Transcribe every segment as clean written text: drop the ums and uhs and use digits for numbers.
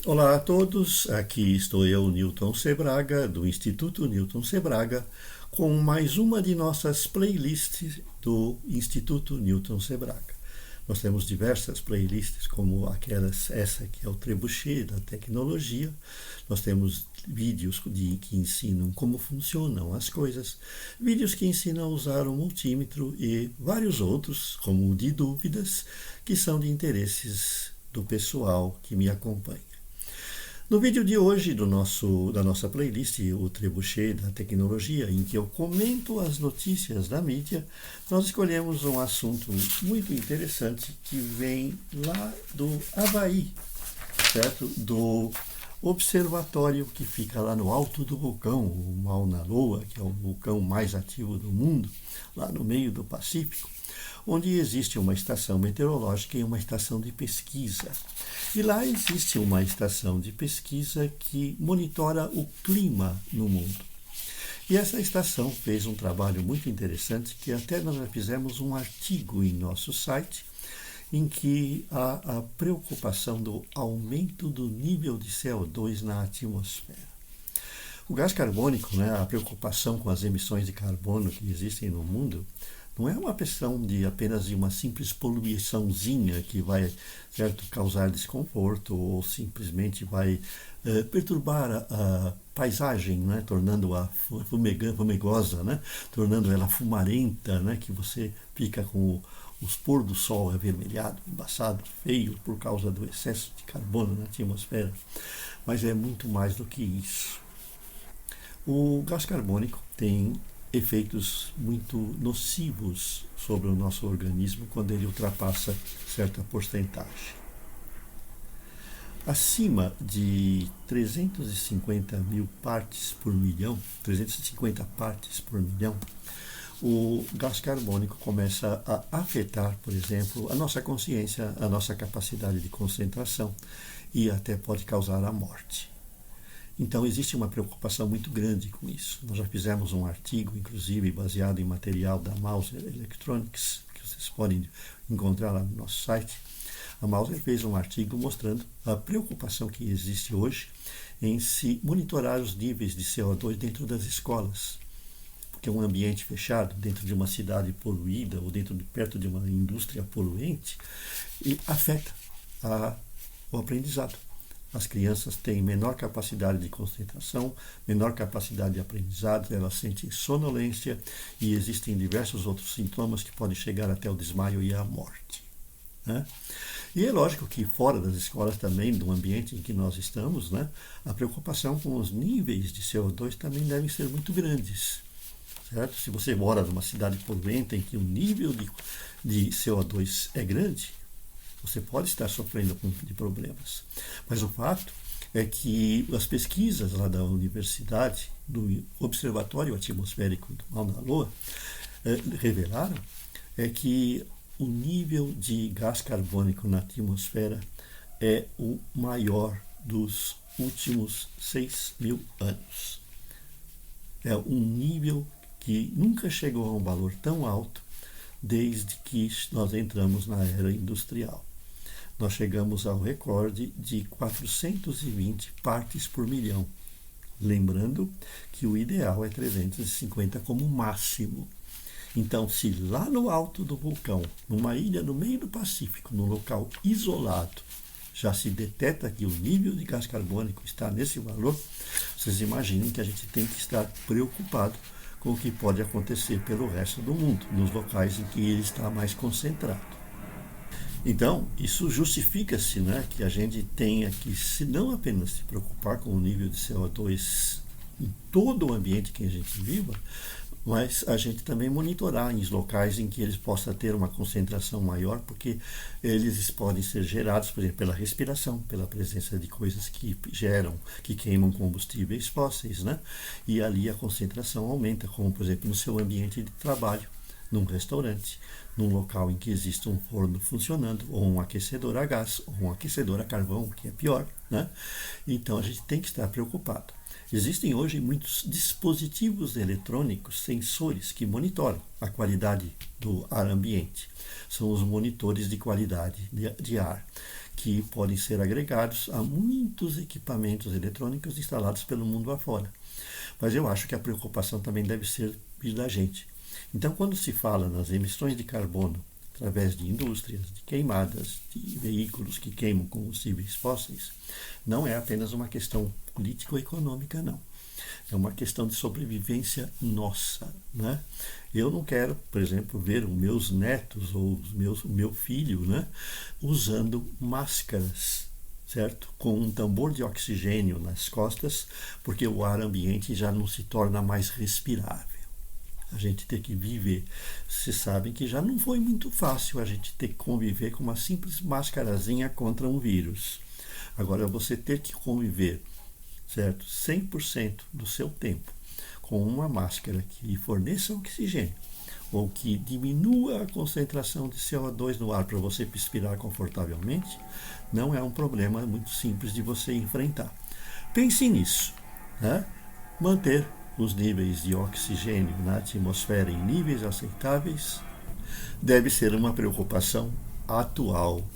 Olá a todos, aqui estou eu, Newton Sebraga, do Instituto Newton Sebraga, com mais uma de nossas playlists do Instituto Newton Sebraga. Nós temos diversas playlists, como essa que é o Trebuchet da tecnologia. Nós temos vídeos que ensinam como funcionam as coisas, vídeos que ensinam a usar o multímetro e vários outros, como o de dúvidas, que são de interesses do pessoal que me acompanha. No vídeo de hoje da nossa playlist, o Trebuchet da tecnologia, em que eu comento as notícias da mídia, nós escolhemos um assunto muito interessante que vem lá do Havaí, certo? Do observatório que fica lá no alto do vulcão, o Mauna Loa, que é o vulcão mais ativo do mundo, lá no meio do Pacífico, onde existe uma estação meteorológica e uma estação de pesquisa. E lá existe uma estação de pesquisa que monitora o clima no mundo. E essa estação fez um trabalho muito interessante, que até nós já fizemos um artigo em nosso site, em que há a preocupação do aumento do nível de CO2 na atmosfera. O gás carbônico, a preocupação com as emissões de carbono que existem no mundo, não é uma questão de apenas de uma simples poluiçãozinha que vai, certo, causar desconforto ou simplesmente vai perturbar a paisagem, tornando-a fumegosa, tornando ela fumarenta, que você fica com os pôr do sol avermelhado, embaçado, feio por causa do excesso de carbono na atmosfera. Mas é muito mais do que isso. O gás carbônico tem efeitos muito nocivos sobre o nosso organismo quando ele ultrapassa certa porcentagem. Acima de 350 mil partes por milhão, 350 partes por milhão, o gás carbônico começa a afetar, por exemplo, a nossa consciência, a nossa capacidade de concentração e até pode causar a morte. Então, existe uma preocupação muito grande com isso. Nós já fizemos um artigo, inclusive, baseado em material da Mauser Electronics, que vocês podem encontrar lá no nosso site. A Mauser fez um artigo mostrando a preocupação que existe hoje em se monitorar os níveis de CO2 dentro das escolas. Porque um ambiente fechado, dentro de uma cidade poluída ou perto de uma indústria poluente, afeta o aprendizado. As crianças têm menor capacidade de concentração, menor capacidade de aprendizado, elas sentem sonolência e existem diversos outros sintomas que podem chegar até o desmaio e a morte. E é lógico que fora das escolas também, do ambiente em que nós estamos, a preocupação com os níveis de CO2 também devem ser muito grandes. Certo? Se você mora numa cidade poluente em que o nível de CO2 é grande, você pode estar sofrendo de problemas. Mas o fato é que as pesquisas lá da universidade, do Observatório Atmosférico do Mauna Loa, revelaram que o nível de gás carbônico na atmosfera é o maior dos últimos 6.000 anos. É um nível que nunca chegou a um valor tão alto desde que nós entramos na era industrial. Nós chegamos ao recorde de 420 partes por milhão. Lembrando que o ideal é 350 como máximo. Então, se lá no alto do vulcão, numa ilha no meio do Pacífico, num local isolado, já se detecta que o nível de gás carbônico está nesse valor, vocês imaginem que a gente tem que estar preocupado com o que pode acontecer pelo resto do mundo, nos locais em que ele está mais concentrado. Então, isso justifica-se, que a gente tenha que, se não apenas se preocupar com o nível de CO2 em todo o ambiente que a gente viva, mas a gente também monitorar em locais em que eles possam ter uma concentração maior, porque eles podem ser gerados, por exemplo, pela respiração, pela presença de coisas que queimam combustíveis fósseis, e ali a concentração aumenta, como, por exemplo, no seu ambiente de trabalho, num restaurante, num local em que existe um forno funcionando, ou um aquecedor a gás, ou um aquecedor a carvão, que é pior. Então a gente tem que estar preocupado. Existem hoje muitos dispositivos eletrônicos, sensores, que monitoram a qualidade do ar ambiente. São os monitores de qualidade de ar, que podem ser agregados a muitos equipamentos eletrônicos instalados pelo mundo afora. Mas eu acho que a preocupação também deve ser vir da gente. Então, quando se fala nas emissões de carbono através de indústrias, de queimadas, de veículos que queimam combustíveis fósseis, não é apenas uma questão político-econômica, não. É uma questão de sobrevivência nossa, né? Eu não quero, por exemplo, ver os meus netos ou o meu filho, né, usando máscaras, certo? Com um tambor de oxigênio nas costas, porque o ar ambiente já não se torna mais respirável. A gente tem que viver. Vocês sabem que já não foi muito fácil a gente ter que conviver com uma simples máscarazinha contra um vírus. Agora, você ter que conviver, certo? 100% do seu tempo com uma máscara que lhe forneça oxigênio ou que diminua a concentração de CO2 no ar para você respirar confortavelmente, não é um problema muito simples de você enfrentar. Pense nisso, né? Manter os níveis de oxigênio na atmosfera em níveis aceitáveis deve ser uma preocupação atual,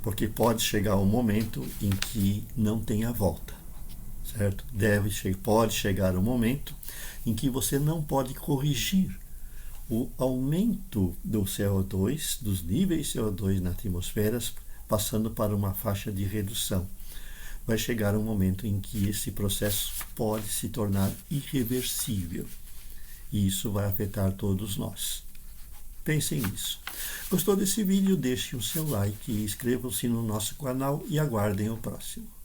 porque pode chegar um momento em que não tenha volta, certo? Pode chegar um momento em que você não pode corrigir o aumento do CO2, dos níveis de CO2 na atmosfera, passando para uma faixa de redução. Vai chegar um momento em que esse processo pode se tornar irreversível. E isso vai afetar todos nós. Pensem nisso. Gostou desse vídeo? Deixe o seu like, inscrevam-se no nosso canal e aguardem o próximo.